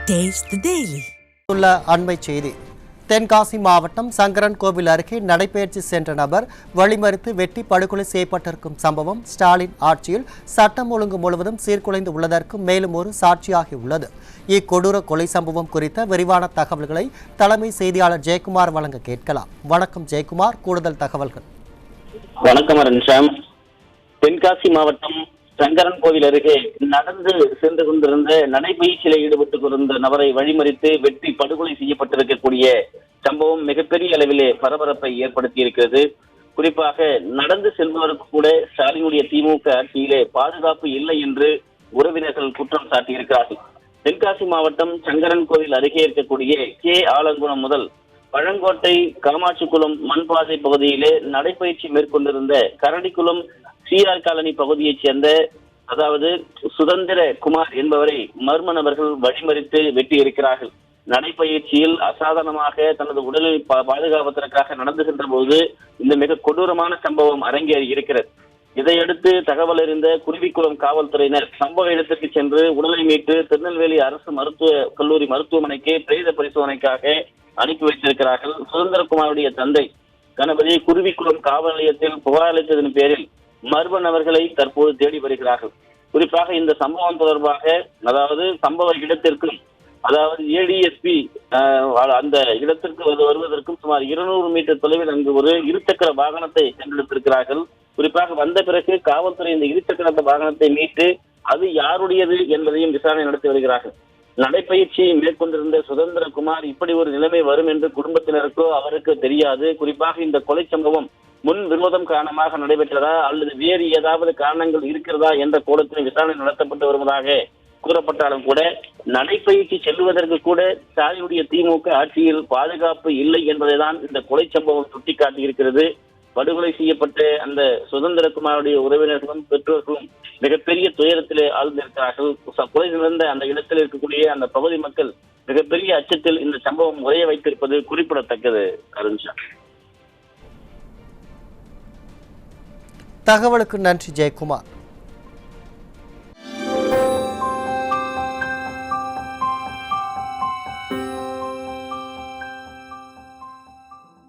Taste the Daily. உள்ள அண்மை செய்தி. தென்காசி மாவட்டம் சங்கரன் கோவில் அருகே நடைபயிற்சி சென்ற நபர் வழிமறித்து வெட்டி படுகொலை செய்யப்பட்டிருக்கும் சம்பவம் ஸ்டாலின் ஆட்சியில் சட்டம் ஒழுங்கு முழுவதும் சீர்குலைந்து உள்ளதற்கு மேலும் ஒரு சாட்சியாகியுள்ளது. இக்கொடூர கொலை சம்பவம் குறித்த விரிவான தகவல்களை தலைமை செய்தியாளர் ஜெயக்குமார் வழங்க கேட்கலாம். வணக்கம் ஜெயக்குமார், கூடுதல் தகவல்கள். வணக்கம் அரண்ஷாம். தென்காசி மாவட்டம் சங்கரன் கோவில் அருகே நடந்து சென்று கொண்டிருந்த நடைபயிற்சியில் ஈடுபட்டுக் கொண்டிருந்த நபரை வழிமறித்து வெட்டி படுகொலை செய்யப்பட்டிருக்கக்கூடிய சம்பவம் மிகப்பெரிய அளவிலே பரபரப்பை ஏற்படுத்தி இருக்கிறது. குறிப்பாக நடந்து செல்பவருக்கு கூட ஸ்டாலினுடைய திமுக ஆட்சியிலே பாதுகாப்பு இல்லை என்று உறவினர்கள் குற்றம் சாட்டியிருக்கிறார்கள். தென்காசி மாவட்டம் சங்கரன் கோவில் அருகே இருக்கக்கூடிய கே ஆலங்குளம் முதல் பழங்கோட்டை காமாட்சிக்குளம் மண்பாதை பகுதியிலே நடைபயிற்சி மேற்கொண்டிருந்த கரடிக்குளம் சீரார் காலனி பகுதியைச் சேர்ந்த அதாவது சுதந்திர குமார் என்பவரை மர்ம நபர்கள் வழிமறித்து வெட்டி இருக்கிறார்கள். நடைபயிற்சியில் அசாதாரணமாக தனது உடலை பாதுகாப்பதற்காக நடந்து சென்ற போது இந்த மிக கொடூரமான சம்பவம் அரங்கேறி இருக்கிறது. இதையடுத்து தகவல் அறிந்த குருவிக்குளம் காவல்துறையினர் சம்பவ இடத்திற்கு சென்று உடலை மீட்டு திருநெல்வேலி அரசு மருத்துவக் கல்லூரி மருத்துவமனைக்கு பிரேத பரிசோதனைக்காக அனுப்பி வைத்திருக்கிறார்கள். சுதந்திரகுமாருடைய தந்தை கணபதி குருவிக்குளம் காவல் நிலையத்தில் புகார் அளித்ததன் பேரில் மர்ம நபர்களை தற்போது தேடி வருகிறார்கள். குறிப்பாக இந்த சம்பவம் தொடர்பாக அதாவது சம்பவ இடத்திற்கும் அதாவது ஏடிஎஸ்பி அந்த இடத்திற்கு வருவதற்கும் சுமார் 200 மீட்டர் தொலைவில் அங்கு ஒரு இருசக்கர வாகனத்தை சென்றெடுத்திருக்கிறார்கள். குறிப்பாக வந்த பிறகு காவல்துறை இந்த இருசக்கர வாகனத்தை மீட்டு அது யாருடையது என்பதையும் விசாரணை நடத்தி வருகிறார்கள். நடைபயிற்சி மேற்கொண்டிருந்த சுதந்திரகுமார் இப்படி ஒரு நிலைமை வரும் என்று குடும்பத்தினருக்கோ அவருக்கு தெரியாது. குறிப்பாக இந்த கொலை சம்பவம் முன் விரோதம் காரணமாக நடைபெற்றதா அல்லது வேறு ஏதாவது காரணங்கள் இருக்கிறதா என்ற கோணத்தில் விசாரணை நடத்தப்பட்டு வருவதாக கூறப்பட்டாலும் கூட நடைபயிற்சி செல்வதற்கு கூட ஸ்டாலினுடைய திமுக ஆட்சியில் பாதுகாப்பு இல்லை என்பதைதான் இந்த கொலை சம்பவம் சுட்டிக்காட்டி இருக்கிறது. படுகொலை செய்யப்பட்ட அந்த சுதந்திரகுமாருடைய உறவினர்களும் பெற்றோர்களும் மிகப்பெரிய துயரத்திலே ஆழ்ந்திருக்கிறார்கள். கொலை நடந்த அந்த இடத்தில் இருக்கக்கூடிய அந்த பகுதி மக்கள் மிகப்பெரிய அச்சத்தில் இந்த சம்பவம் உரைய வைத்திருப்பது குறிப்பிடத்தக்கது. அருண்ஷா, தகவலுக்கு நன்றி ஜெயக்குமார்.